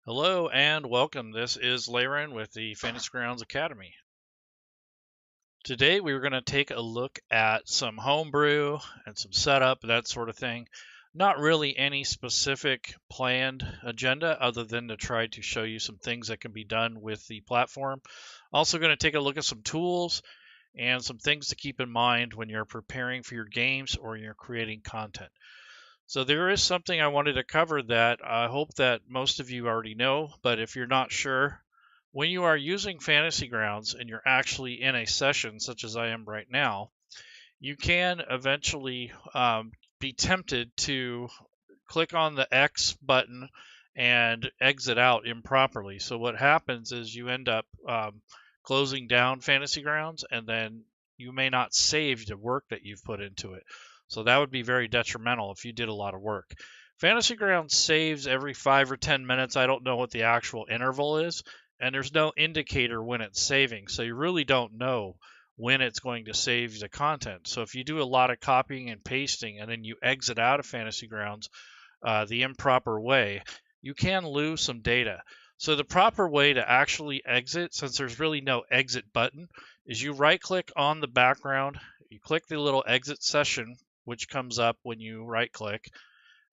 Hello and welcome. This is Laren with the Fantasy Grounds Academy. Today we were going to take a look at some homebrew and some setup, that sort of thing. Not really any specific planned agenda other than to try to show you some things that can be done with the platform. Also going to take a look at some tools and some things to keep in mind when you're preparing for your games or you're creating content. So there is something I wanted to cover that I hope that most of you already know, but if you're not sure, when you are using Fantasy Grounds and you're actually in a session such as I am right now, you can eventually be tempted to click on the X button and exit out improperly. So what happens is you end up closing down Fantasy Grounds and then you may not save the work that you've put into it. So that would be very detrimental if you did a lot of work. Fantasy Grounds saves every 5 or 10 minutes. I don't know what the actual interval is, and there's no indicator when it's saving. So you really don't know when it's going to save the content. So if you do a lot of copying and pasting and then you exit out of Fantasy Grounds the improper way, you can lose some data. So the proper way to actually exit, since there's really no exit button, is you right click on the background, you click the little exit session, which comes up when you right click,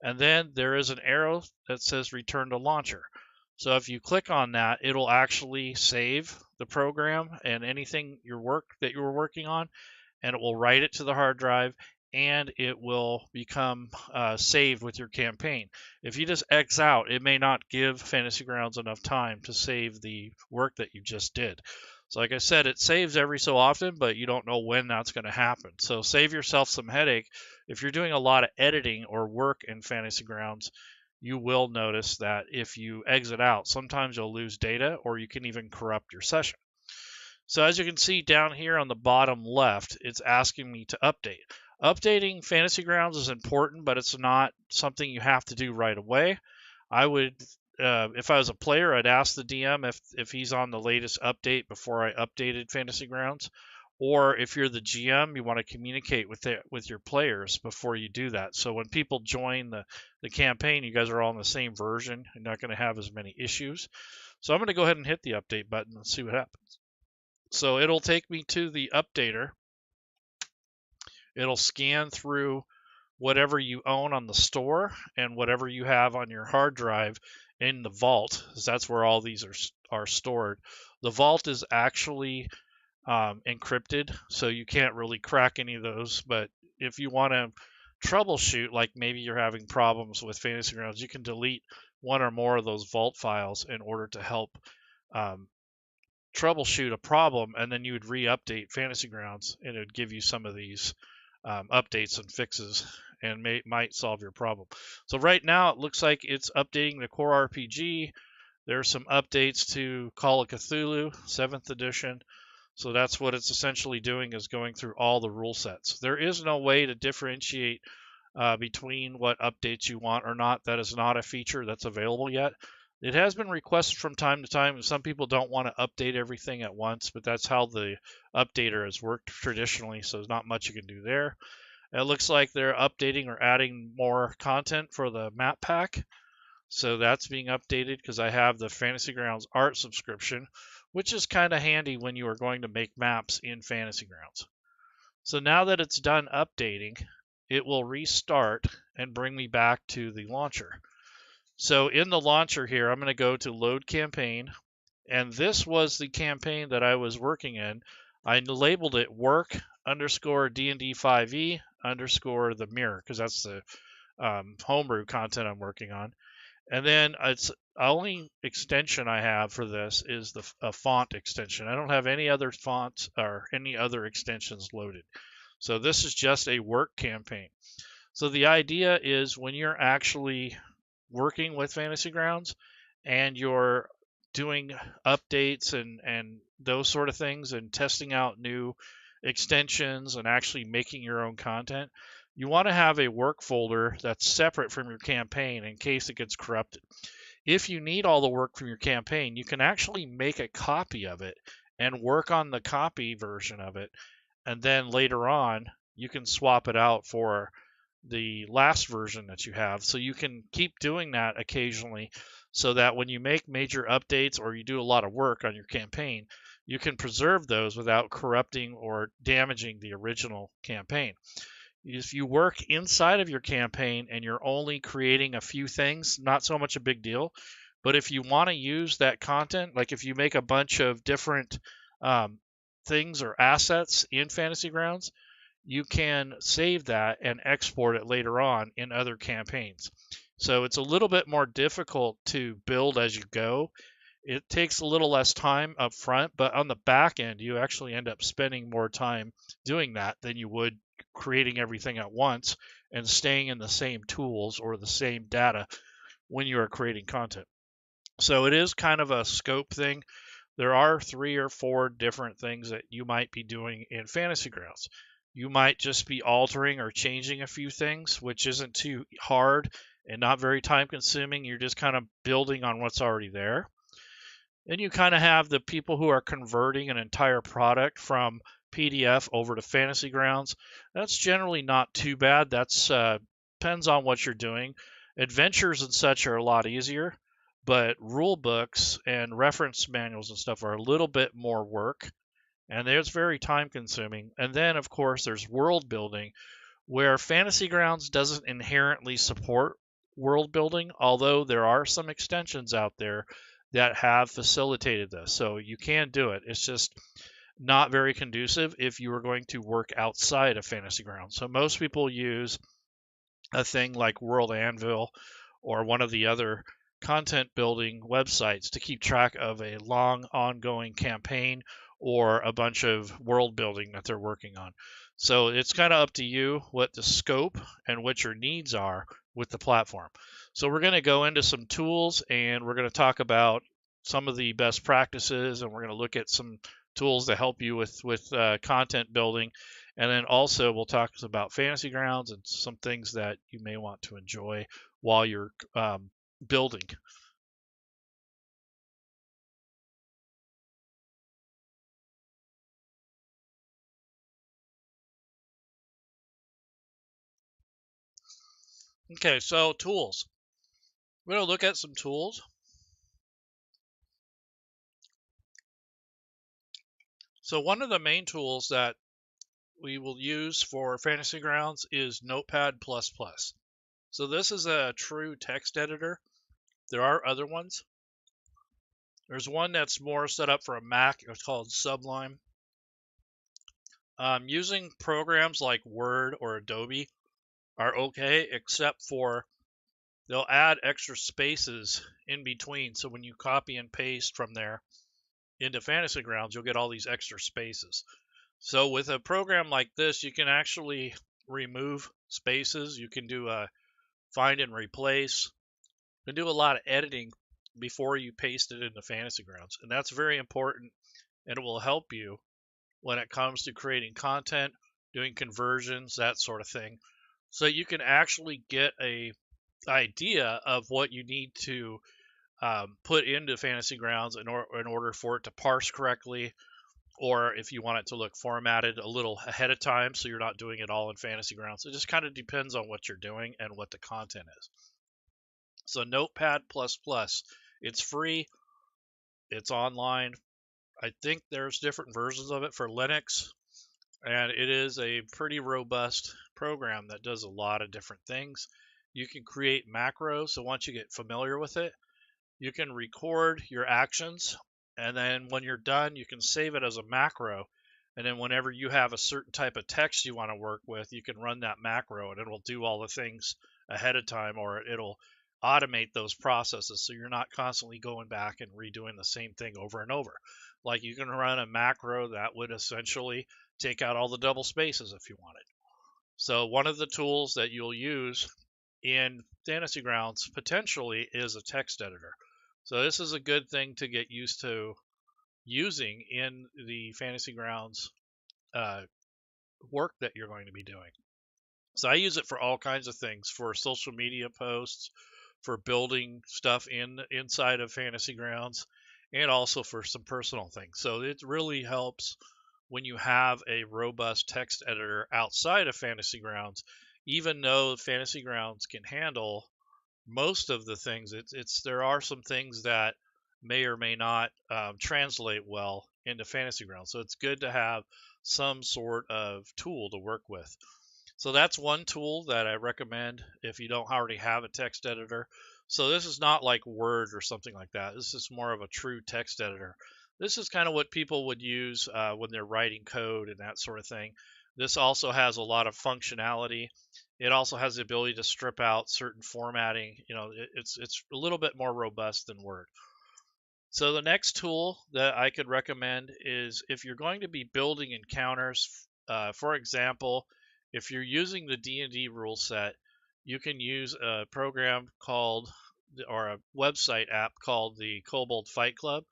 and then there is an arrow that says return to launcher. So if you click on that, it'll actually save the program and anything you were working on, and it will write it to the hard drive, and it will become saved with your campaign. If you just X out, it may not give Fantasy Grounds enough time to save the work that you just did. So like I said, it saves every so often, but you don't know when that's going to happen. So save yourself some headache. If you're doing a lot of editing or work in Fantasy Grounds, you will notice that if you exit out, sometimes you'll lose data or you can even corrupt your session. So as you can see down here on the bottom left, it's asking me to update. Updating Fantasy Grounds is important, but it's not something you have to do right away. I would, if I was a player, I'd ask the DM if he's on the latest update before I updated Fantasy Grounds. Or if you're the GM, you want to communicate with your players before you do that. So when people join the campaign, you guys are all on the same version. You're not going to have as many issues. So I'm going to go ahead and hit the update button and see what happens. So it'll take me to the updater. It'll scan through whatever you own on the store and whatever you have on your hard drive in the vault, because that's where all these are stored. The vault is actually encrypted, so you can't really crack any of those. But if you want to troubleshoot, like maybe you're having problems with Fantasy Grounds, you can delete one or more of those vault files in order to help troubleshoot a problem, and then you would re-update Fantasy Grounds, and it would give you some of these updates and fixes, and might solve your problem. So right now it looks like it's updating the core RPG. There's some updates to Call of Cthulhu 7th edition. So that's what it's essentially doing, is going through all the rule sets. There is no way to differentiate between what updates you want or not. That is not a feature that's available yet. It has been requested from time to time. Some people don't want to update everything at once, but that's how the updater has worked traditionally, so there's not much you can do there. It looks like they're updating or adding more content for the map pack. So that's being updated because I have the Fantasy Grounds art subscription, which is kind of handy when you are going to make maps in Fantasy Grounds. So now that it's done updating, it will restart and bring me back to the launcher. So in the launcher here, I'm going to go to load campaign, and this was the campaign that I was working in. I labeled it work underscore D&D 5e underscore the mirror, because that's the homebrew content I'm working on. And then it's only extension I have for this is a font extension. I don't have any other fonts or any other extensions loaded. So this is just a work campaign. So the idea is when you're actually working with Fantasy Grounds and you're doing updates and those sort of things and testing out new extensions and actually making your own content, you want to have a work folder that's separate from your campaign in case it gets corrupted. If you need all the work from your campaign, you can actually make a copy of it and work on the copy version of it, and then later on you can swap it out for the last version that you have. So you can keep doing that occasionally. so that when you make major updates or you do a lot of work on your campaign, you can preserve those without corrupting or damaging the original campaign. If you work inside of your campaign and you're only creating a few things, not so much a big deal. But if you want to use that content, like if you make a bunch of different things or assets in Fantasy Grounds, you can save that and export it later on in other campaigns. So it's a little bit more difficult to build as you go. It takes a little less time up front, but on the back end, you actually end up spending more time doing that than you would creating everything at once and staying in the same tools or the same data when you are creating content. So it is kind of a scope thing. There are 3 or 4 different things that you might be doing in Fantasy Grounds. You might just be altering or changing a few things, which isn't too hard and not very time consuming. You're just kind of building on what's already there. Then you kind of have the people who are converting an entire product from PDF over to Fantasy Grounds. That's generally not too bad. That's depends on what you're doing. Adventures and such are a lot easier, but rule books and reference manuals and stuff are a little bit more work, and it's very time consuming. And then, of course, there's world building, where Fantasy Grounds doesn't inherently support world building, although there are some extensions out there that have facilitated this. So you can do it. It's just not very conducive if you are going to work outside of Fantasy Grounds. So most people use a thing like World Anvil or one of the other content building websites to keep track of a long ongoing campaign or a bunch of world building that they're working on. So it's kind of up to you what the scope and what your needs are with the platform. So we're going to go into some tools and we're going to talk about some of the best practices, and we're going to look at some tools to help you with content building. And then also we'll talk about Fantasy Grounds and some things that you may want to enjoy while you're building. Okay, so tools. We're going to look at some tools. So one of the main tools that we will use for Fantasy Grounds is Notepad++. So this is a true text editor. There are other ones. There's one that's more set up for a Mac. It's called Sublime. Using programs like Word or Adobe are okay, except for they'll add extra spaces in between. So when you copy and paste from there into Fantasy Grounds, you'll get all these extra spaces. So with a program like this, you can actually remove spaces. You can do a find and replace. You can do a lot of editing before you paste it into Fantasy Grounds. And that's very important, and it will help you when it comes to creating content, doing conversions, that sort of thing. So you can actually get a idea of what you need to put into Fantasy Grounds in order for it to parse correctly, or if you want it to look formatted a little ahead of time so you're not doing it all in Fantasy Grounds. It just kind of depends on what you're doing and what the content is. So Notepad++, it's free, it's online. I think there's different versions of it for Linux, and it is a pretty robust program that does a lot of different things. You can create macros, so once you get familiar with it, you can record your actions, and then when you're done, you can save it as a macro. And then whenever you have a certain type of text you want to work with, you can run that macro and it'll do all the things ahead of time, or it'll automate those processes so you're not constantly going back and redoing the same thing over and over. Like you can run a macro that would essentially take out all the double spaces if you wanted. So one of the tools that you'll use in Fantasy Grounds potentially is a text editor. So this is a good thing to get used to using in the Fantasy Grounds work that you're going to be doing. So I use it for all kinds of things, for social media posts, for building stuff inside of Fantasy Grounds, and also for some personal things. So it really helps when you have a robust text editor outside of Fantasy Grounds, even though Fantasy Grounds can handle most of the things. There are some things that may or may not translate well into Fantasy Grounds. So it's good to have some sort of tool to work with. So that's one tool that I recommend if you don't already have a text editor. So this is not like Word or something like that. This is more of a true text editor. This is kind of what people would use when they're writing code and that sort of thing. This also has a lot of functionality. It also has the ability to strip out certain formatting. It's a little bit more robust than Word. So the next tool that I could recommend is if you're going to be building encounters, for example, if you're using the D&D rule set, you can use a program called, or a website app called the Kobold Fight Club.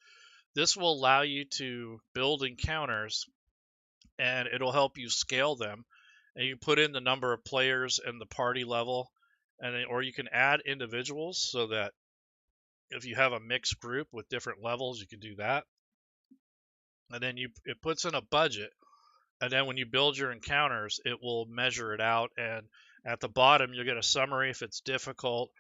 This will allow you to build encounters, and it'll help you scale them. And you put in the number of players and the party level, or you can add individuals so that if you have a mixed group with different levels, you can do that. And then it puts in a budget, and then when you build your encounters, it will measure it out, and at the bottom you'll get a summary if it's difficult,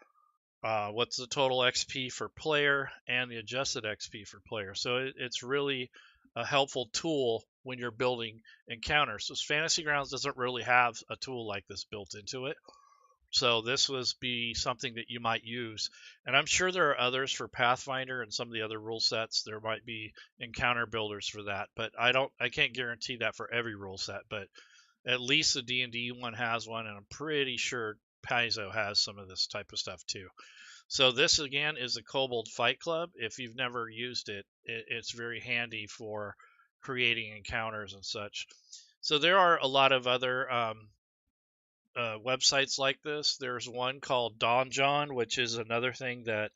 what's the total XP for player, and the adjusted XP for player. So it's really a helpful tool when you're building encounters. So Fantasy Grounds doesn't really have a tool like this built into it. So this was be something that you might use. And I'm sure there are others for Pathfinder and some of the other rule sets. There might be encounter builders for that, but I can't guarantee that for every rule set, but at least the D&D one has one, and I'm pretty sure Paizo has some of this type of stuff too. So this again is the Kobold Fight Club. If you've never used it, it's very handy for creating encounters and such. So there are a lot of other websites like this. There's one called DonJohn, which is another thing that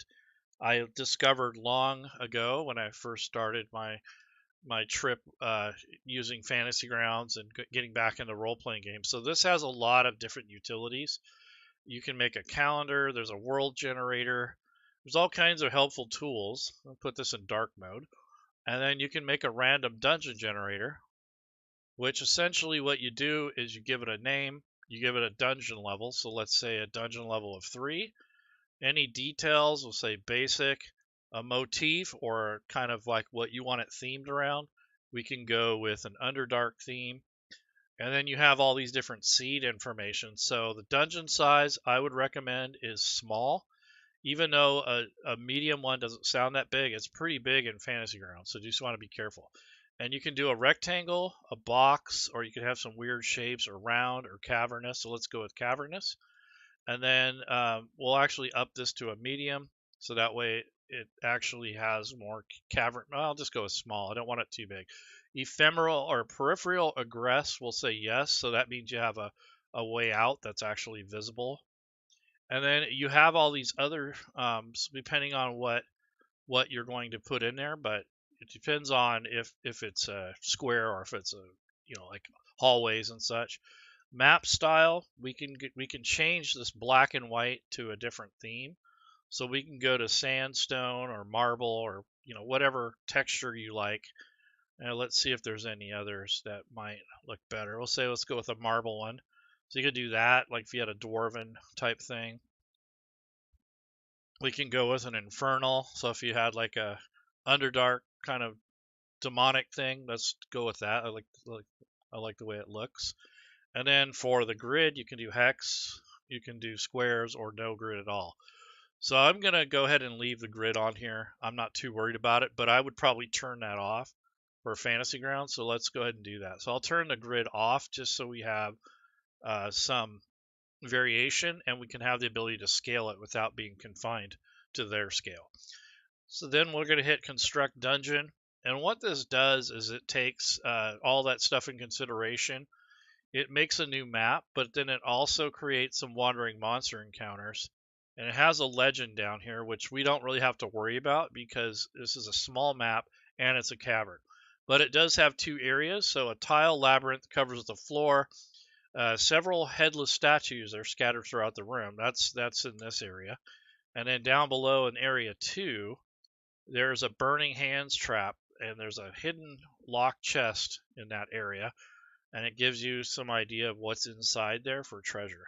I discovered long ago when I first started my trip using Fantasy Grounds and getting back into role-playing games. So this has a lot of different utilities. You can make a calendar. There's a world generator. There's all kinds of helpful tools. I'll put this in dark mode. And then you can make a random dungeon generator, which essentially what you do is you give it a name, you give it a dungeon level. So let's say a dungeon level of 3. Any details, we'll say basic, a motif, or kind of like what you want it themed around. We can go with an Underdark theme. And then you have all these different seed information. So the dungeon size I would recommend is small. Even though a medium one doesn't sound that big, it's pretty big in Fantasy Grounds. So you just want to be careful. And you can do a rectangle, a box, or you can have some weird shapes, or round, or cavernous. So let's go with cavernous. And then we'll actually up this to a medium, so that way it actually has more cavern. Well, I'll just go with small. I don't want it too big. Ephemeral or peripheral egress, we'll say yes. So that means you have a way out that's actually visible. And then you have all these other, depending on what you're going to put in there, but it depends on if it's a square or if it's a like hallways and such. Map style, we can change this black and white to a different theme. So we can go to sandstone or marble or whatever texture you like. And let's see if there's any others that might look better. Let's go with a marble one. So you could do that, like if you had a dwarven type thing. We can go with an infernal. So if you had like a underdark kind of demonic thing, let's go with that. I like the way it looks. And then for the grid, you can do hex, you can do squares, or no grid at all. So I'm going to go ahead and leave the grid on here. I'm not too worried about it, but I would probably turn that off for Fantasy Grounds. So let's go ahead and do that. So I'll turn the grid off just so we have some variation, and we can have the ability to scale it without being confined to their scale. So then we're going to hit Construct Dungeon. And what this does is it takes all that stuff in consideration. It makes a new map, but then it also creates some wandering monster encounters. And it has a legend down here, which we don't really have to worry about because this is a small map and it's a cavern. But it does have 2 areas. So a tile labyrinth covers the floor. Several headless statues are scattered throughout the room. That's in this area. And then down below in area 2, there's a burning hands trap, and there's a hidden locked chest in that area. And it gives you some idea of what's inside there for treasure.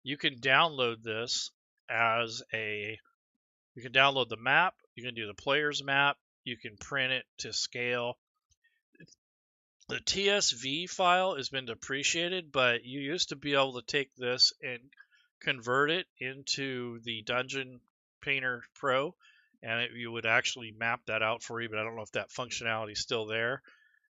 You can download this, as you can download the map, you can do the player's map, you can print it to scale. The TSV file has been depreciated, but you used to be able to take this and convert it into the Dungeon Painter Pro, and you would actually map that out for you, but I don't know if that functionality is still there.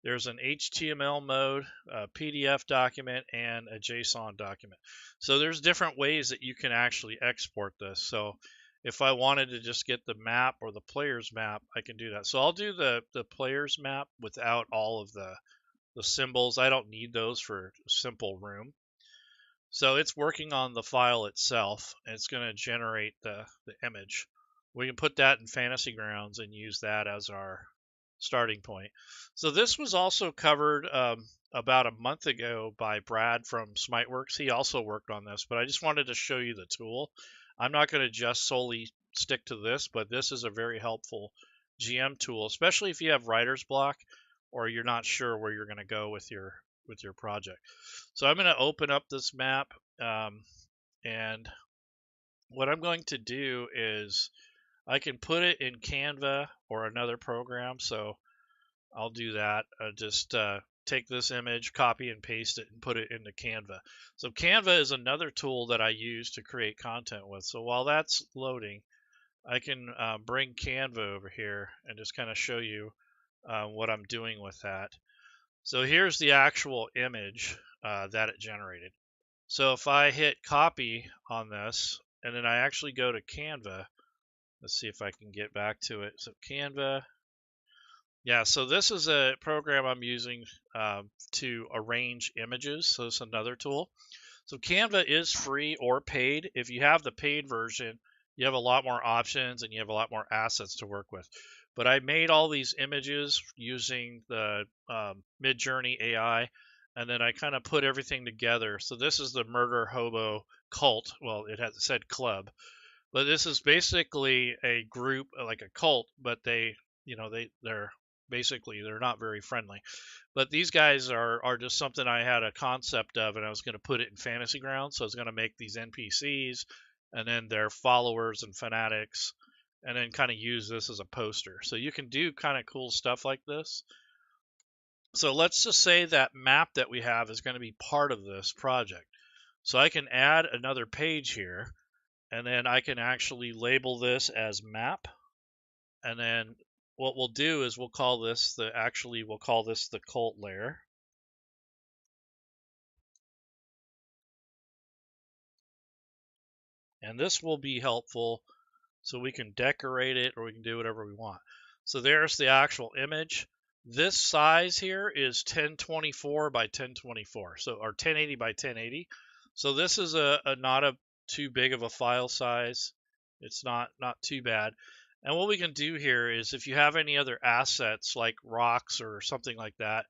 There's an HTML mode, a PDF document, and a JSON document. So there's different ways that you can actually export this. So if I wanted to just get the map or the player's map, I can do that. So I'll do the player's map without all of the symbols. I don't need those for a simple room. So it's working on the file itself, and it's going to generate the image. We can put that in Fantasy Grounds and use that as our starting point. So this was also covered about a month ago by Brad from Smiteworks. He also worked on this, but I just wanted to show you the tool. I'm not going to just solely stick to this, but this is a very helpful GM tool, especially if you have writer's block or you're not sure where you're going to go with your project. So I'm going to open up this map, and what I'm going to do is I can put it in Canva or another program. So I'll do that. Just take this image, copy and paste it, and put it into Canva. So Canva is another tool that I use to create content with. So while that's loading, I can bring Canva over here and just kind of show you what I'm doing with that. So here's the actual image that it generated. So if I hit copy on this, and then I actually go to Canva, let's see if I can get back to it. So Canva, yeah, so this is a program I'm using to arrange images. So it's another tool. So Canva is free or paid. If you have the paid version, you have a lot more options and you have a lot more assets to work with. But I made all these images using the Midjourney AI, and then I kind of put everything together. So this is the Murder Hobo Cult. Well, it said club, but this is basically a group, like a cult, but they're basically they're not very friendly. But these guys are just something I had a concept of, and I was going to put it in Fantasy Grounds. So I was going to make these NPCs and then their followers and fanatics, and then kind of use this as a poster. So you can do kind of cool stuff like this. So let's just say that map that we have is going to be part of this project. So I can add another page here, and then I can actually label this as map. And then what we'll do is we'll call this the cult layer. And this will be helpful, so we can decorate it or we can do whatever we want. So there's the actual image. This size here is 1024 by 1024, so or 1080 by 1080. So this is not a too big of a file size. It's not too bad. And what we can do here is, if you have any other assets like rocks or something like that,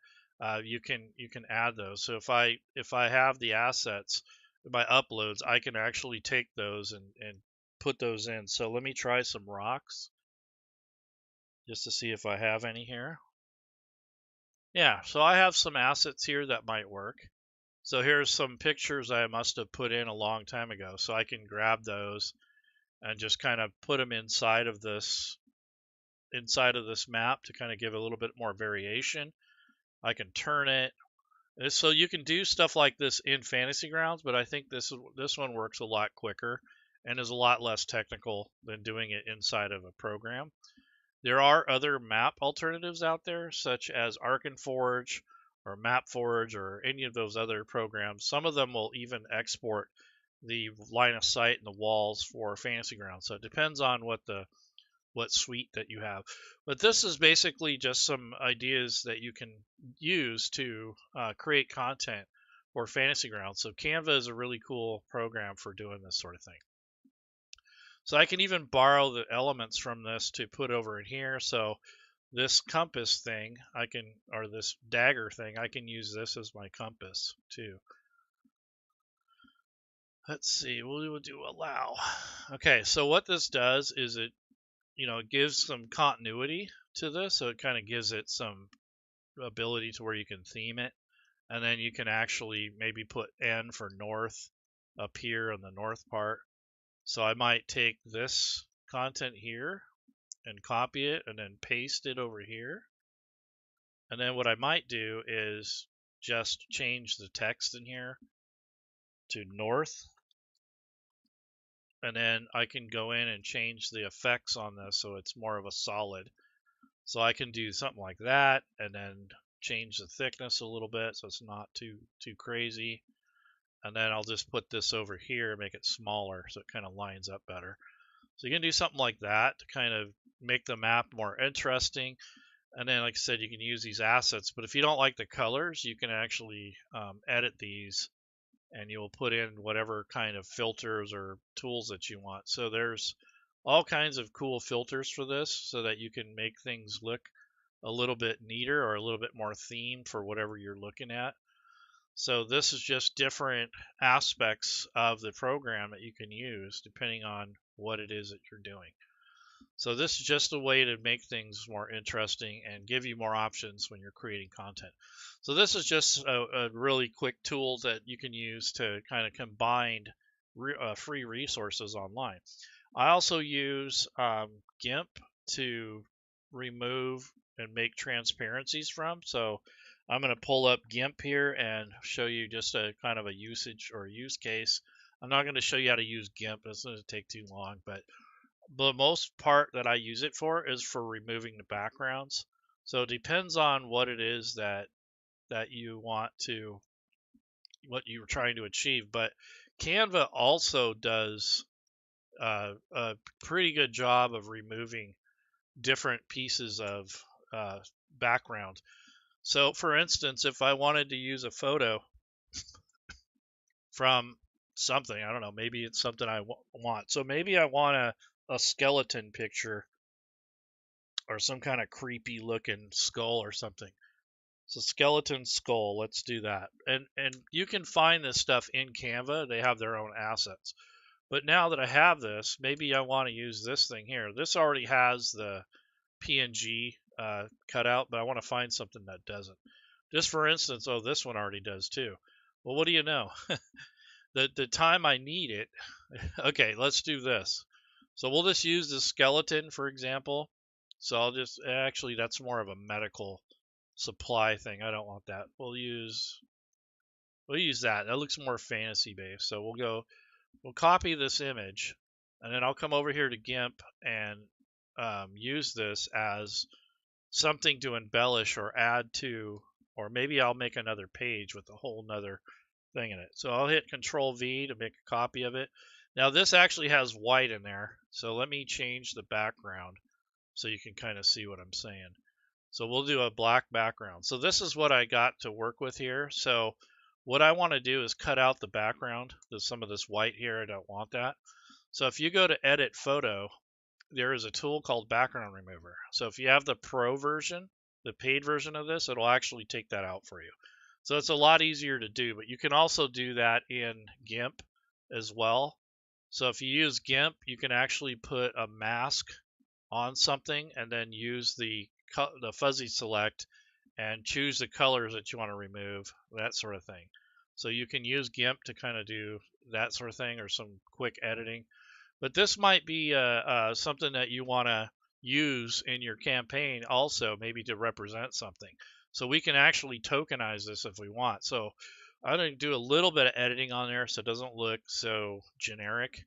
you can add those. So if I have the assets, my uploads, I can actually take those and put those in. So let me try some rocks just to see if I have any here. Yeah, so I have some assets here that might work. So here's some pictures I must have put in a long time ago. So I can grab those and just kind of put them inside of this map to kind of give a little bit more variation. I can turn it. So you can do stuff like this in Fantasy Grounds, but I think this one works a lot quicker and is a lot less technical than doing it inside of a program. There are other map alternatives out there, such as ArkenForge or MapForge or any of those other programs. Some of them will even export the line of sight and the walls for Fantasy Grounds. So it depends on what suite that you have. But this is basically just some ideas that you can use to create content for Fantasy Grounds. So Canva is a really cool program for doing this sort of thing. So I can even borrow the elements from this to put over in here. So this compass thing, or this dagger thing, I can use this as my compass too. Let's see, we'll do allow. Okay, so what this does is it gives some continuity to this. So it kind of gives it some ability to where you can theme it. And then you can actually maybe put N for north up here on the north part. So I might take this content here and copy it and then paste it over here. And then what I might do is just change the text in here to north. And then I can go in and change the effects on this so it's more of a solid. So I can do something like that and then change the thickness a little bit so it's not too crazy. And then I'll just put this over here and make it smaller so it kind of lines up better. So you can do something like that to kind of make the map more interesting. And then, like I said, you can use these assets. But if you don't like the colors, you can actually edit these and you'll put in whatever kind of filters or tools that you want. So there's all kinds of cool filters for this so that you can make things look a little bit neater or a little bit more themed for whatever you're looking at. So this is just different aspects of the program that you can use depending on what it is that you're doing. So this is just a way to make things more interesting and give you more options when you're creating content. So this is just a really quick tool that you can use to kind of combine free resources online. I also use GIMP to remove and make transparencies from. So I'm going to pull up GIMP here and show you just a kind of a usage or use case. I'm not going to show you how to use GIMP. It's going to take too long, but the most part that I use it for is for removing the backgrounds. So it depends on what it is that you want to, what you're trying to achieve. But Canva also does a pretty good job of removing different pieces of background. So for instance, if I wanted to use a photo from something, I don't know, maybe it's something I want. So maybe I want a skeleton picture or some kind of creepy looking skull or something. So skeleton skull, let's do that. And you can find this stuff in Canva. They have their own assets. But now that I have this, maybe I want to use this thing here. This already has the PNG cutout, but I want to find something that doesn't. Just for instance, oh, this one already does too. Well, what do you know? the time I need it, okay, let's do this. So we'll just use the skeleton, for example. So I'll just, actually, that's more of a medical supply thing. I don't want that. We'll use that. That looks more fantasy based. So we'll copy this image, and then I'll come over here to GIMP and use this as something to embellish or add to, or maybe I'll make another page with a whole nother thing in it. So I'll hit Control V to make a copy of it. Now this actually has white in there, so let me change the background so you can kind of see what I'm saying. So we'll do a black background. So this is what I got to work with here. So what I want to do is cut out the background. There's some of this white here. I don't want that. So if you go to Edit Photo, there is a tool called Background Remover. So if you have the Pro version, the paid version of this, it'll actually take that out for you. So it's a lot easier to do, but you can also do that in GIMP as well. So if you use GIMP, you can actually put a mask on something and then use the fuzzy select and choose the colors that you want to remove, that sort of thing. So you can use GIMP to kind of do that sort of thing or some quick editing. But this might be something that you want to use in your campaign also, maybe to represent something. So we can actually tokenize this if we want. So I'm going to do a little bit of editing on there so it doesn't look so generic.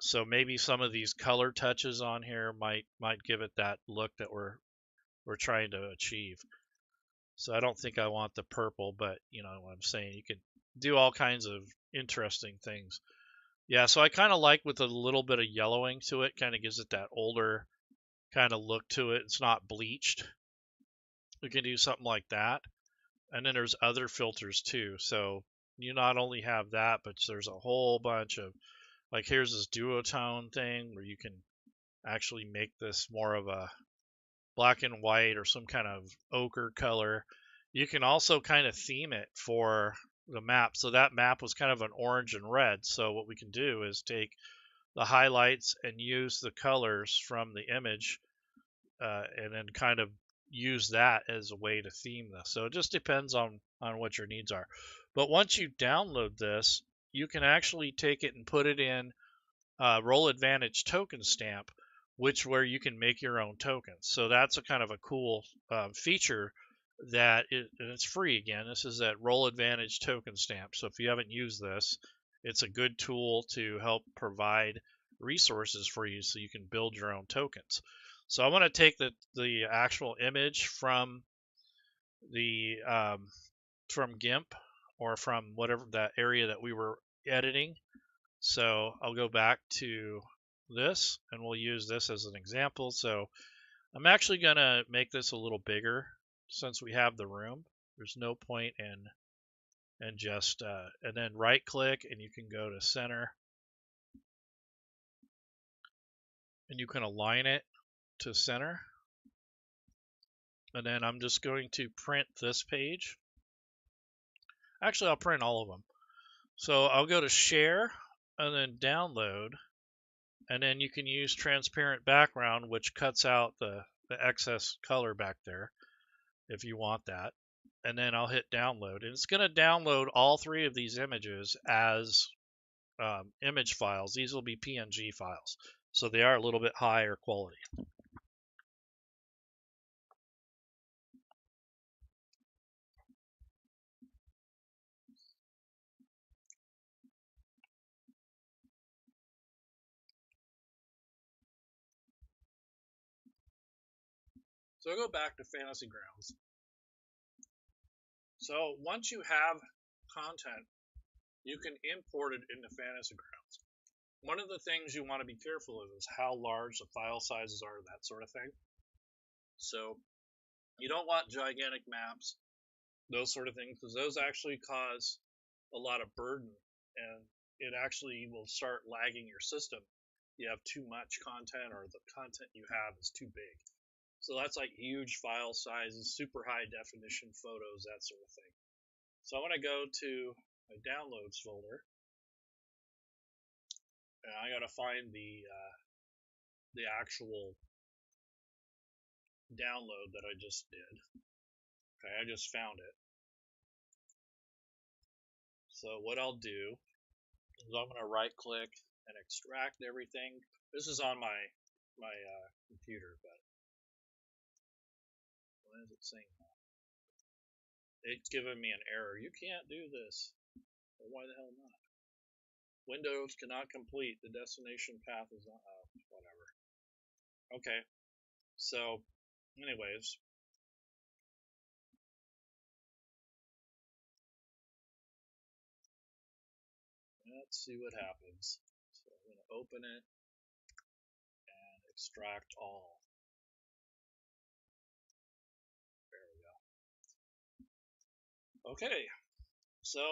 So maybe some of these color touches on here might give it that look that we're trying to achieve. So I don't think I want the purple, but you know what I'm saying. You can do all kinds of interesting things. Yeah, so I kind of like with a little bit of yellowing to it, kind of gives it that older kind of look to it. It's not bleached. We can do something like that. And then there's other filters too. So you not only have that, but there's a whole bunch of, like here's this duotone thing where you can actually make this more of a black and white or some kind of ochre color. You can also kind of theme it for the map. So that map was kind of an orange and red. So what we can do is take the highlights and use the colors from the image and then kind of use that as a way to theme this. So it just depends on what your needs are. But once you download this, you can actually take it and put it in roll advantage token stamp, where you can make your own tokens. So that's a kind of a cool feature and it's free again. This is that roll advantage token stamp. So if you haven't used this, it's a good tool to help provide resources for you so you can build your own tokens. So I want to take the actual image from the from GIMP or from whatever that area that we were editing. So I'll go back to this and we'll use this as an example. So I'm actually going to make this a little bigger since we have the room. There's no point in just, and then right click and you can go to center and you can align it to center. And then I'm just going to print this page. Actually, I'll print all of them. So I'll go to share and then download. And then you can use transparent background, which cuts out the excess color back there if you want that. And then I'll hit download. And it's going to download all three of these images as image files. These will be PNG files. So they are a little bit higher quality. So I'll go back to Fantasy Grounds. So once you have content, you can import it into Fantasy Grounds. One of the things you want to be careful of is how large the file sizes are, that sort of thing. So you don't want gigantic maps, those sort of things, because those actually cause a lot of burden and it actually will start lagging your system. You have too much content or the content you have is too big. So that's like huge file sizes, super high definition photos, that sort of thing. So I want to go to my downloads folder. And I got to find the actual download that I just did. Okay, I just found it. So what I'll do is I'm going to right click and extract everything. This is on my computer, but why is it saying that? It's giving me an error. You can't do this. Well, why the hell not? Windows cannot complete. The destination path is not whatever. Okay. So, anyways, let's see what happens. So I'm going to open it and extract all. There we go. Okay, so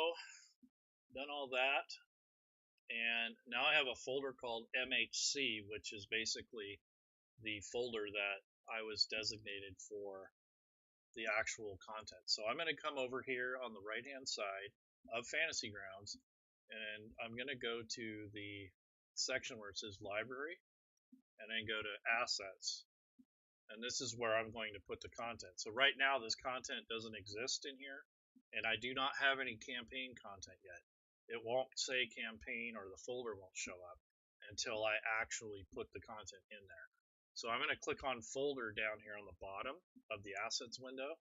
done all that, and now I have a folder called MHC, which is basically the folder that I was designated for the actual content. So I'm going to come over here on the right hand side of Fantasy Grounds, and I'm going to go to the section where it says library and then go to assets, and this is where I'm going to put the content. So right now this content doesn't exist in here, and I do not have any campaign content yet. It won't say campaign, or the folder won't show up until I actually put the content in there. So I'm going to click on folder down here on the bottom of the assets window,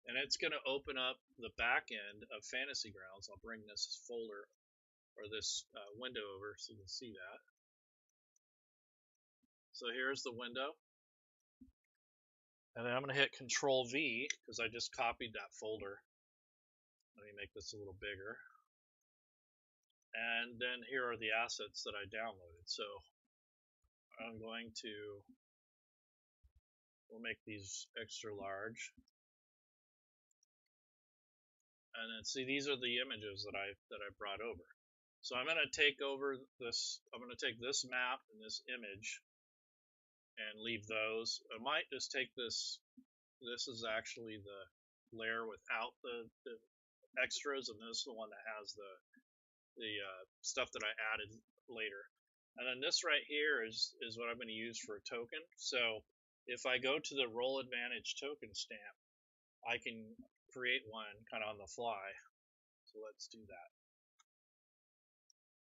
and it's going to open up the back end of Fantasy Grounds. I'll bring this folder or this window over so you can see that. So here's the window, and then I'm going to hit Control V because I just copied that folder. Let me make this a little bigger. And then here are the assets that I downloaded. So I'm going to, we'll make these extra large. And then see, these are the images that I brought over. So I'm going to take over this, I'm going to take this map and this image and leave those. I might just take this, this is actually the layer without the extras, and this is the one that has the stuff that I added later. And then this right here is what I'm going to use for a token. So if I go to the roll advantage token stamp, I can create one kind of on the fly. So let's do that.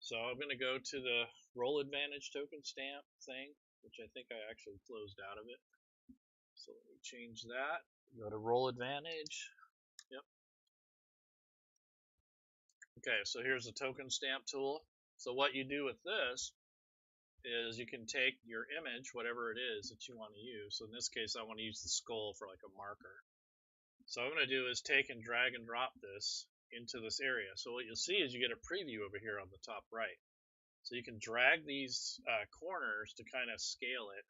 So I'm going to go to the roll advantage token stamp thing, which I think I actually closed out of it. So let me change that. Go to roll advantage. Yep. Okay, so here's the token stamp tool. So what you do with this is you can take your image, whatever it is that you want to use. So in this case, I want to use the skull for like a marker. So what I'm going to do is take and drag and drop this into this area. So what you'll see is you get a preview over here on the top right. So you can drag these corners to kind of scale it.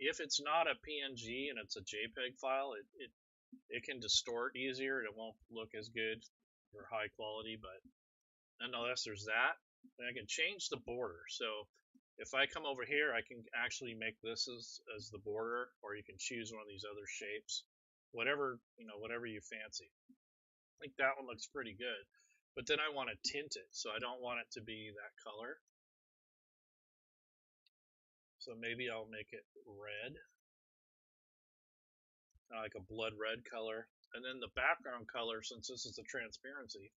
If it's not a PNG and it's a JPEG file, it can distort easier and it won't look as good or high quality, but nonetheless, there's that. And I can change the border. So if I come over here, I can actually make this as the border, or you can choose one of these other shapes, whatever you fancy. I think that one looks pretty good. But then I want to tint it, so I don't want it to be that color. So maybe I'll make it red, like a blood red color. And then the background color, since this is the transparency,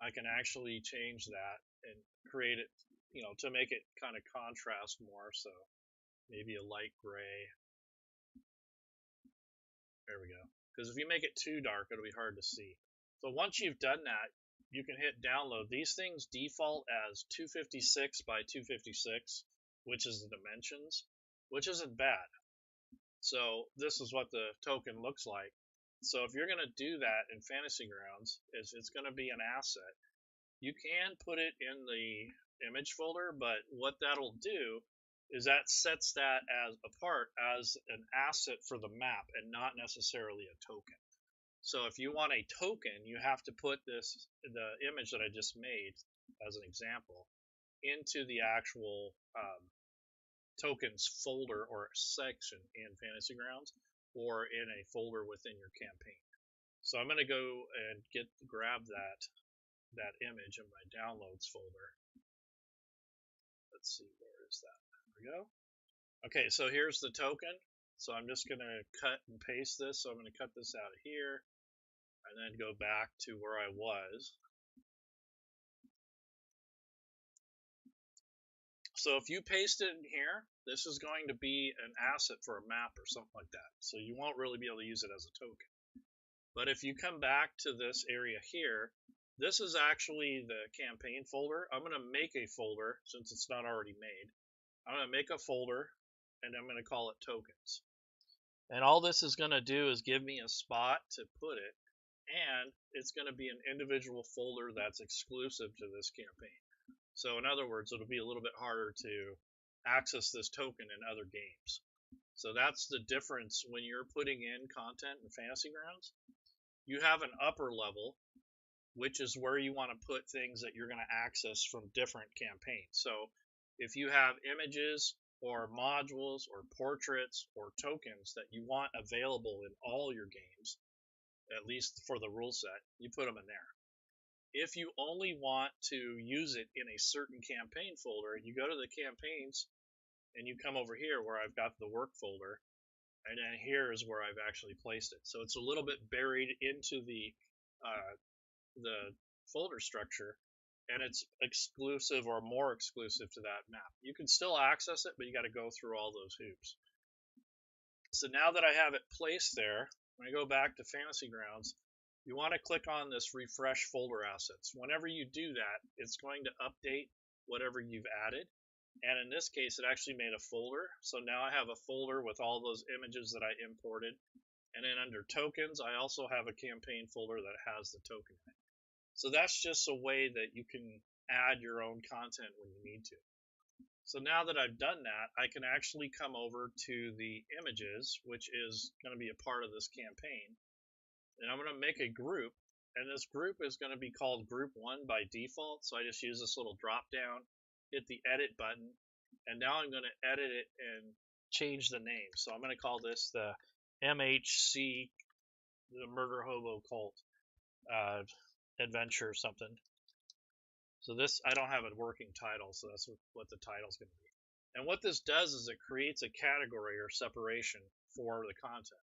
I can actually change that and create it, to make it kind of contrast more. So maybe a light gray. There we go. Because if you make it too dark, it'll be hard to see. So once you've done that, you can hit download. These things default as 256 by 256, which is the dimensions, which isn't bad. So this is what the token looks like. So if you're going to do that in Fantasy Grounds, it's going to be an asset. You can put it in the image folder, but what that'll do is that sets that as apart as an asset for the map and not necessarily a token. So if you want a token, you have to put the image that I just made as an example into the actual tokens folder or section in Fantasy Grounds or in a folder within your campaign. So I'm going to go and grab that image in my downloads folder. Let's see, where is that? There we go. Okay, so here's the token. So I'm just going to cut and paste this. So I'm going to cut this out of here and then go back to where I was. So if you paste it in here, this is going to be an asset for a map or something like that. So you won't really be able to use it as a token. But if you come back to this area here, this is actually the campaign folder. I'm going to make a folder since it's not already made. I'm going to make a folder and I'm going to call it tokens. And all this is going to do is give me a spot to put it, and it's going to be an individual folder that's exclusive to this campaign. So in other words, it'll be a little bit harder to access this token in other games. So that's the difference when you're putting in content in Fantasy Grounds. You have an upper level, which is where you want to put things that you're going to access from different campaigns. So if you have images or modules or portraits or tokens that you want available in all your games, at least for the rule set, you put them in there. If you only want to use it in a certain campaign folder, you go to the campaigns and you come over here where I've got the work folder, and then here is where I've actually placed it. So it's a little bit buried into the folder structure, and it's exclusive or more exclusive to that map. You can still access it, but you got to go through all those hoops. So now that I have it placed there, when I go back to Fantasy Grounds, you want to click on this refresh folder assets. Whenever you do that, it's going to update whatever you've added. And in this case, it actually made a folder. So now I have a folder with all those images that I imported. And then under tokens, I also have a campaign folder that has the token in it. So that's just a way that you can add your own content when you need to. So now that I've done that, I can actually come over to the images, which is going to be a part of this campaign. And I'm going to make a group, and this group is going to be called Group 1 by default. So I just use this little drop down, hit the edit button, and now I'm going to edit it and change the name. So I'm going to call this the MHC, the Murder Hobo Cult Adventure or something. So this, I don't have a working title, so that's what the title's going to be. And what this does is it creates a category or separation for the content.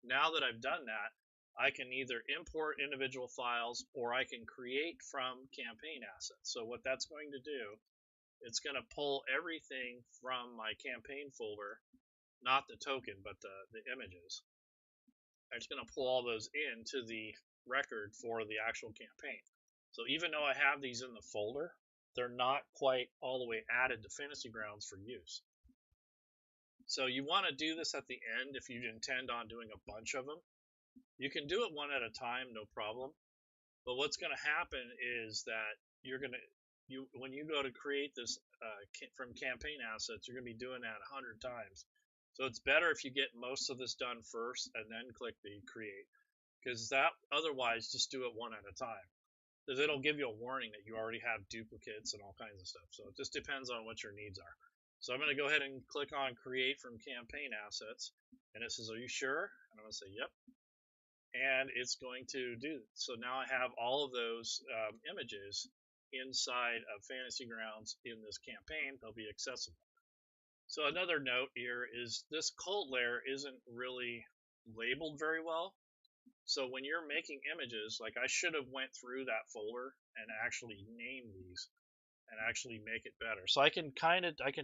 Now that I've done that, I can either import individual files or I can create from campaign assets. So what that's going to do it's going to pull everything from my campaign folder, not the token, but the images. It's going to pull all those into the record for the actual campaign. So even though I have these in the folder, they're not quite all the way added to Fantasy Grounds for use. So you want to do this at the end if you intend on doing a bunch of them. You can do it one at a time, no problem. But what's going to happen is that when you go to create this from campaign assets, you're going to be doing that 100 times. So it's better if you get most of this done first and then click the create, because that otherwise just do it one at a time, because it'll give you a warning that you already have duplicates and all kinds of stuff. So it just depends on what your needs are. So I'm going to go ahead and click on create from campaign assets, and it says, are you sure? And I'm going to say yep, and it's going to do it. So now I have all of those images inside of Fantasy Grounds in this campaign. They'll be accessible. So another note here is this cult layer isn't really labeled very well. So when you're making images, like I should have went through that folder and actually named these and actually make it better. So I can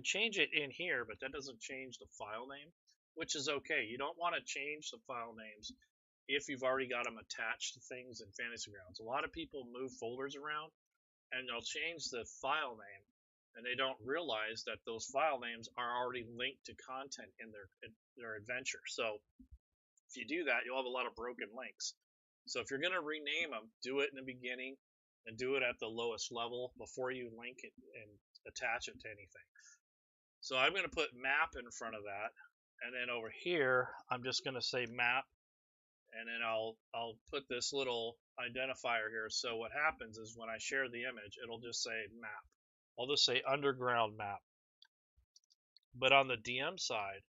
change it in here, but that doesn't change the file name, which is okay. You don't want to change the file names if you've already got them attached to things in Fantasy Grounds. A lot of people move folders around and they'll change the file name, and they don't realize that those file names are already linked to content in their adventure. So if you do that, you'll have a lot of broken links. So if you're going to rename them, do it in the beginning and do it at the lowest level before you link it and attach it to anything. So I'm going to put map in front of that, and then over here I'm just going to say map, and then I'll put this little identifier here. So what happens is when I share the image, it'll just say map. I'll just say underground map. But on the DM side,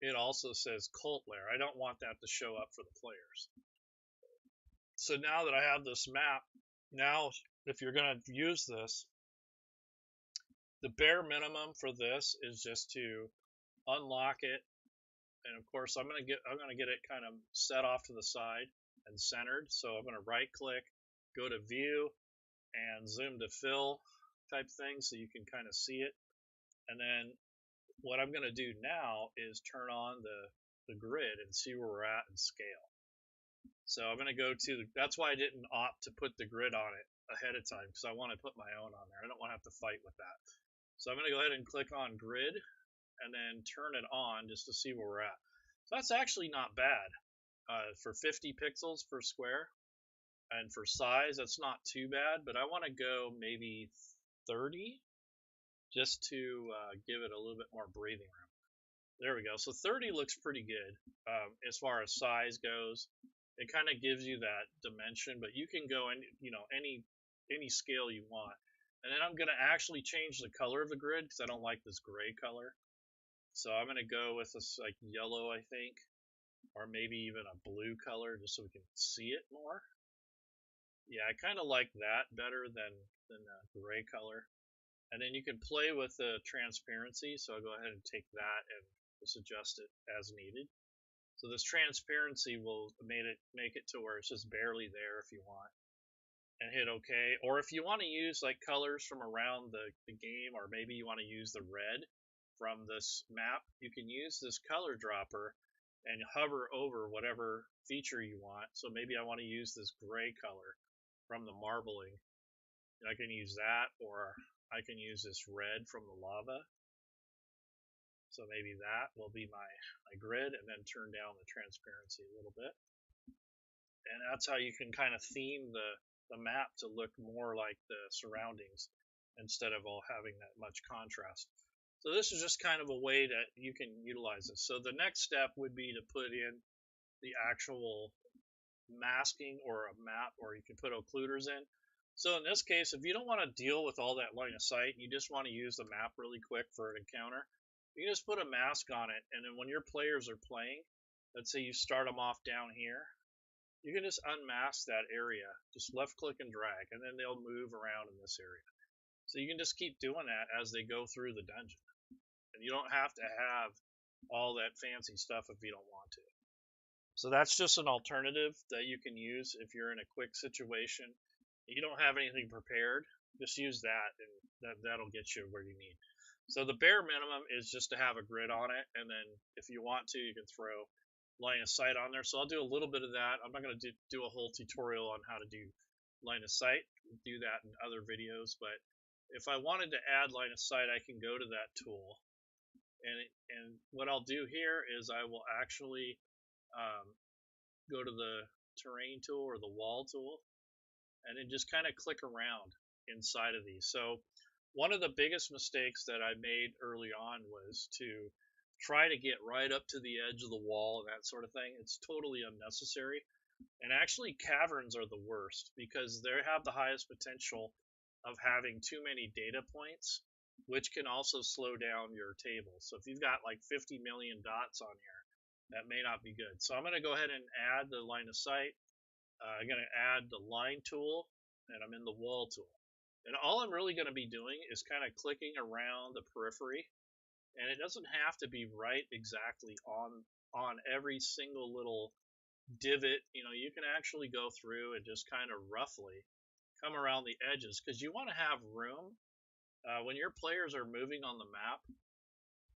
it also says cult layer. I don't want that to show up for the players. So now that I have this map, now if you're going to use this, the bare minimum for this is just to unlock it. And of course, I'm going to get it kind of set off to the side and centered. So I'm going to right click, go to view, and zoom to fill type thing so you can kind of see it. And then what I'm going to do now is turn on the grid and see where we're at in scale. So I'm going to go to, that's why I didn't opt to put the grid on it ahead of time, because I want to put my own on there. I don't want to have to fight with that. So I'm going to go ahead and click on grid and then turn it on just to see where we're at. So that's actually not bad. For 50 pixels per square, and for size, that's not too bad, but I want to go maybe 30 just to give it a little bit more breathing room. There we go. So 30 looks pretty good as far as size goes. It kind of gives you that dimension, but you can go any scale you want. And then I'm going to actually change the color of the grid because I don't like this gray color. So I'm going to go with this like yellow, I think, or maybe even a blue color just so we can see it more. Yeah, I kind of like that better than the gray color. And then you can play with the transparency. So I'll go ahead and take that and just adjust it as needed. So this transparency will make it to where it's just barely there if you want, and hit OK. Or if you want to use like colors from around the game, or maybe you want to use the red from this map, you can use this color dropper and hover over whatever feature you want. So maybe I want to use this gray color from the marbling. I can use that, or I can use this red from the lava. So maybe that will be my grid, and then turn down the transparency a little bit. And that's how you can kind of theme the map to look more like the surroundings instead of all having that much contrast. So this is just kind of a way that you can utilize this. So the next step would be to put in the actual masking or a map, or you can put occluders in. So in this case, if you don't want to deal with all that line of sight, you just want to use the map really quick for an encounter, you can just put a mask on it, and then when your players are playing, let's say you start them off down here, you can just unmask that area, just left click and drag, and then they'll move around in this area. So you can just keep doing that as they go through the dungeon. And you don't have to have all that fancy stuff if you don't want to. So that's just an alternative that you can use if you're in a quick situation. You don't have anything prepared. Just use that, and that'll get you where you need. So the bare minimum is just to have a grid on it, and then if you want to, you can throw line of sight on there. So I'll do a little bit of that. I'm not going to do a whole tutorial on how to do line of sight. We'll do that in other videos, but if I wanted to add line of sight, I can go to that tool, and what I'll do here is I will actually go to the terrain tool or the wall tool, and then just kind of click around inside of these. So one of the biggest mistakes that I made early on was to try to get right up to the edge of the wall and that sort of thing. It's totally unnecessary. And actually, caverns are the worst because they have the highest potential of having too many data points, which can also slow down your table. So if you've got like 50 million dots on here, that may not be good. So I'm going to go ahead and add the line of sight. I'm going to add the line tool, and I'm in the wall tool. And all I'm really going to be doing is kind of clicking around the periphery, and it doesn't have to be right exactly on every single little divot. You can actually go through and just kind of roughly come around the edges, because you want to have room when your players are moving on the map.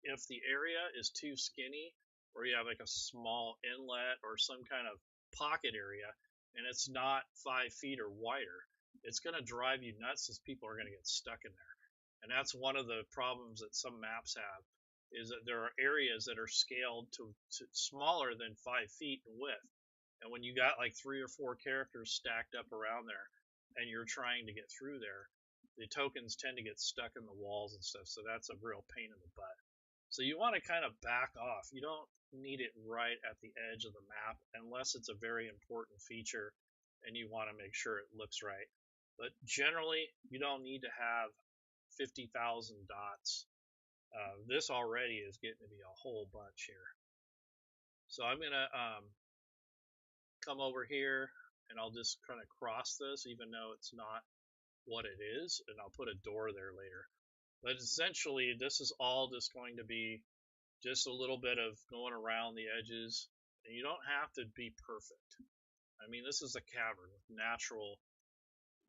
If the area is too skinny, or you have like a small inlet or some kind of pocket area, and it's not 5 feet or wider, it's going to drive you nuts as people are going to get stuck in there. And that's one of the problems that some maps have, is that there are areas that are scaled to smaller than 5 feet in width. And when you got like 3 or 4 characters stacked up around there and you're trying to get through there, the tokens tend to get stuck in the walls and stuff. So that's a real pain in the butt. So you want to kind of back off. You don't need it right at the edge of the map unless it's a very important feature and you want to make sure it looks right. But generally, you don't need to have 50,000 dots. This already is getting to be a whole bunch here. So I'm going to come over here, and I'll just kind of cross this, even though it's not what it is, and I'll put a door there later. But essentially, this is all just going to be just a little bit of going around the edges, and you don't have to be perfect. I mean, this is a cavern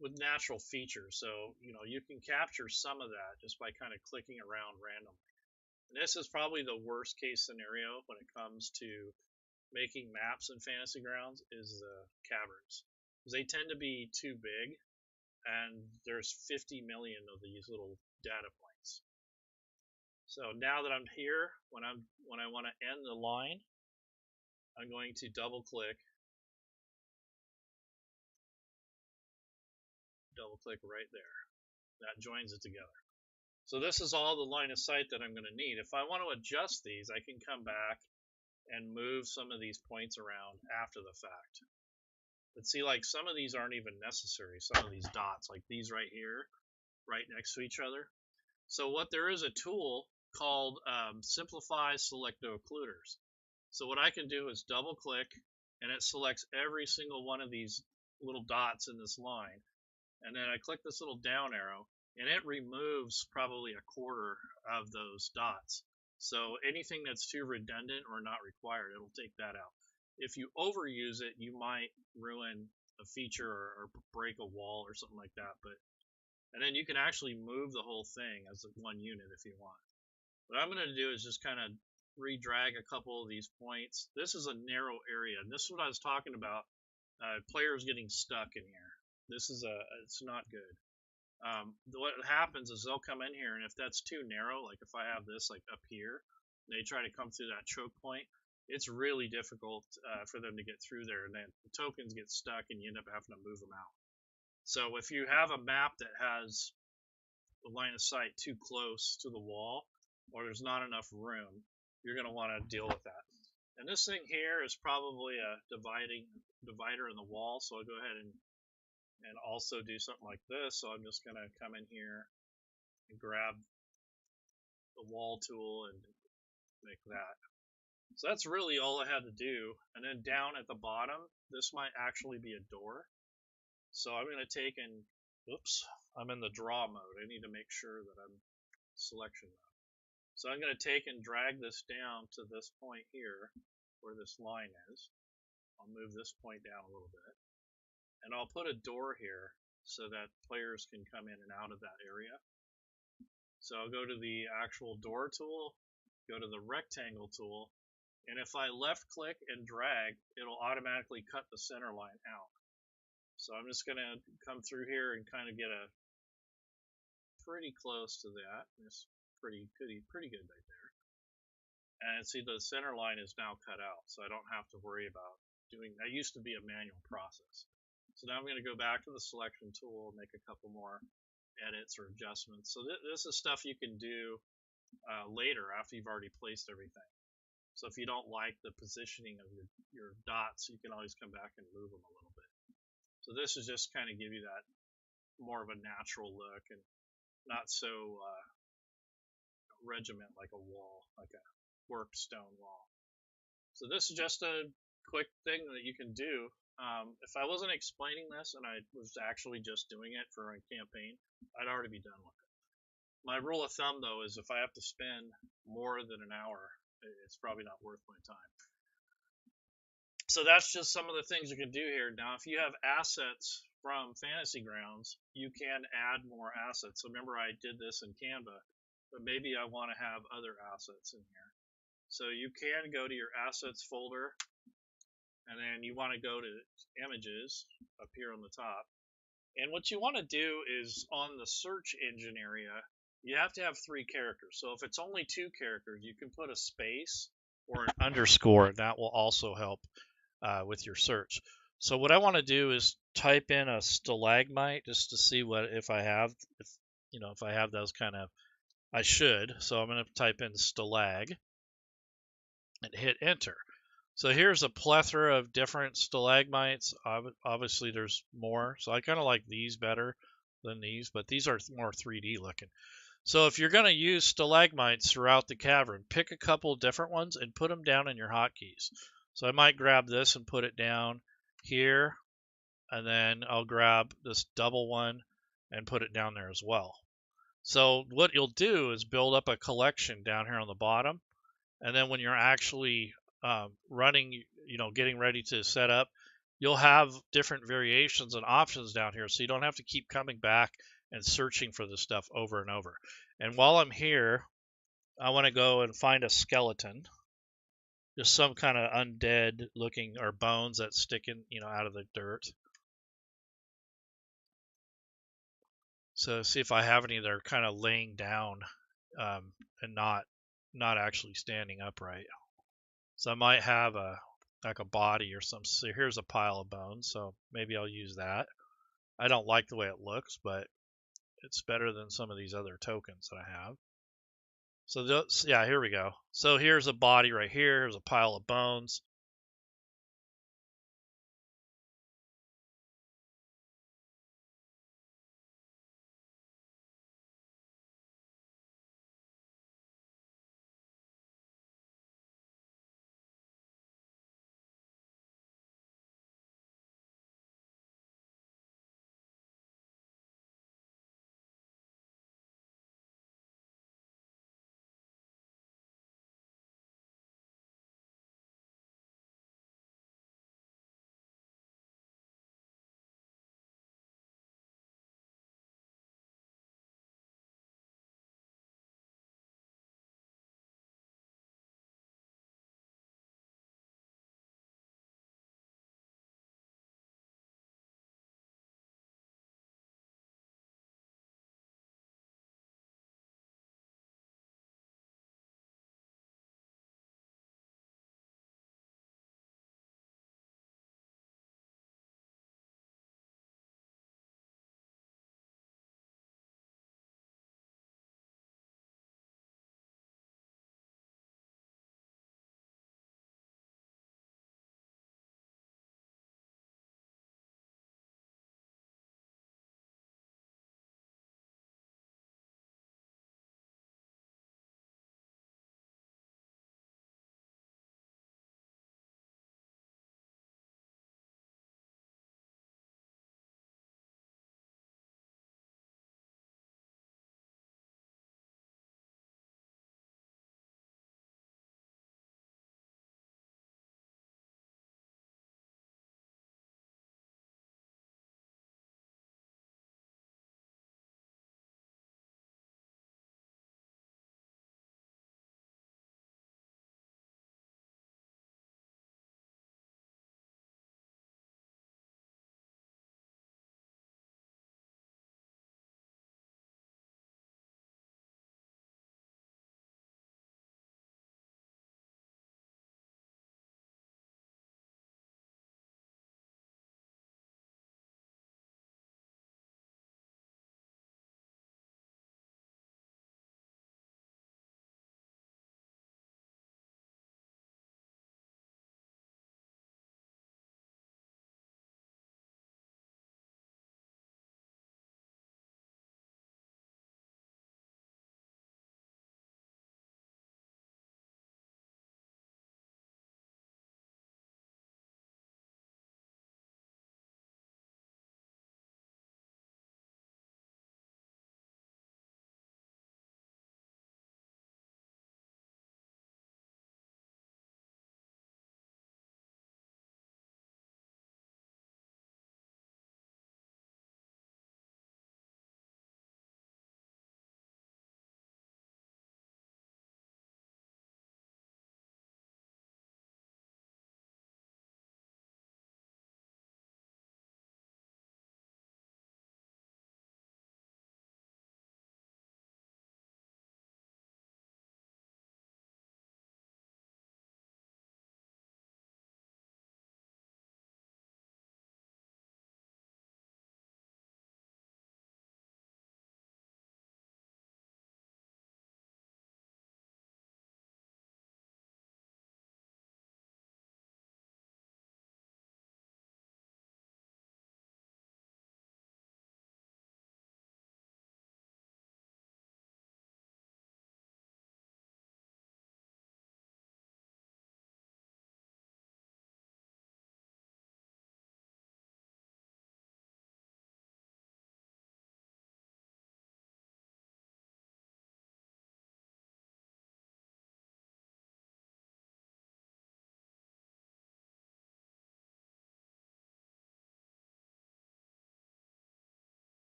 with natural features, so you can capture some of that just by kind of clicking around randomly. And this is probably the worst case scenario when it comes to making maps in Fantasy Grounds, is the caverns, because they tend to be too big, and there's 50 million of these little data points. So now that I'm here, when I want to end the line, I'm going to double click right there. That joins it together. So this is all the line of sight that I'm going to need. If I want to adjust these, I can come back and move some of these points around after the fact. But see, like some of these aren't even necessary. Some of these dots, like these right here, right next to each other. So what there is a tool called Simplify Selecto Occluders. So what I can do is double click, and it selects every single one of these little dots in this line. And then I click this little down arrow, and it removes probably a quarter of those dots. So anything that's too redundant or not required, it'll take that out. If you overuse it, you might ruin a feature or break a wall or something like that. And then you can actually move the whole thing as one unit if you want. What I'm going to do is just kind of redrag a couple of these points. This is a narrow area, and this is what I was talking about, players getting stuck in here. It's not good. What happens is they'll come in here, and if that's too narrow, like if I have this like up here, and they try to come through that choke point, it's really difficult for them to get through there, and then the tokens get stuck, and you end up having to move them out. So if you have a map that has the line of sight too close to the wall, or there's not enough room, you're going to want to deal with that. And this thing here is probably a divider in the wall, so I'll go ahead and also do something like this. So I'm just going to come in here and grab the wall tool and make that. So that's really all I had to do. And then down at the bottom, this might actually be a door. So I'm going to take and, oops, I'm in the draw mode. I need to make sure that I'm selection mode. So I'm going to take and drag this down to this point here where this line is. I'll move this point down a little bit. And I'll put a door here. so that players can come in and out of that area. So I'll go to the actual door tool, go to the rectangle tool, and if I left click and drag, it'll automatically cut the center line out. So I'm just going to come through here and kind of get a pretty close to that. It's pretty good right there. And see, the center line is now cut out, so I don't have to worry about doing that. Used to be a manual process. So now I'm going to go back to the selection tool and make a couple more edits or adjustments. So this is stuff you can do later after you've already placed everything. So if you don't like the positioning of your dots, you can always come back and move them a little bit. So this is just kind of give you that more of a natural look and not so regiment like a wall, like a worked stone wall. So this is just a quick thing that you can do. If I wasn't explaining this and I was actually just doing it for a campaign, I'd already be done with it. My rule of thumb, though, is if I have to spend more than an hour, it's probably not worth my time. So that's just some of the things you can do here. Now, if you have assets from Fantasy Grounds, you can add more assets. So remember, I did this in Canva, but maybe I want to have other assets in here. So you can go to your assets folder, and then you want to go to images up here on the top. And what you want to do is on the search engine area, you have to have 3 characters. So if it's only 2 characters, you can put a space or an underscore, and that will also help with your search. So what I want to do is type in a stalagmite just to see what if I have those kind of, I should. So I'm going to type in stalag and hit enter. So here's a plethora of different stalagmites. Obviously there's more, so I kind of like these better than these, but these are more 3D looking. So if you're going to use stalagmites throughout the cavern, pick a couple different ones and put them down in your hotkeys. So I might grab this and put it down here, and then I'll grab this double one and put it down there as well. So what you'll do is build up a collection down here on the bottom, and then when you're actually running, getting ready to set up, you'll have different variations and options down here, so you don't have to keep coming back and searching for this stuff over and over. And while I'm here, I want to go and find a skeleton, just some kind of undead looking, or bones that stick in, out of the dirt. So see if I have any that are kind of laying down and not actually standing upright. So I might have like a body or something. So here's a pile of bones, so maybe I'll use that. I don't like the way it looks, but it's better than some of these other tokens that I have. So yeah, here we go. So here's a body right here. Here's a pile of bones.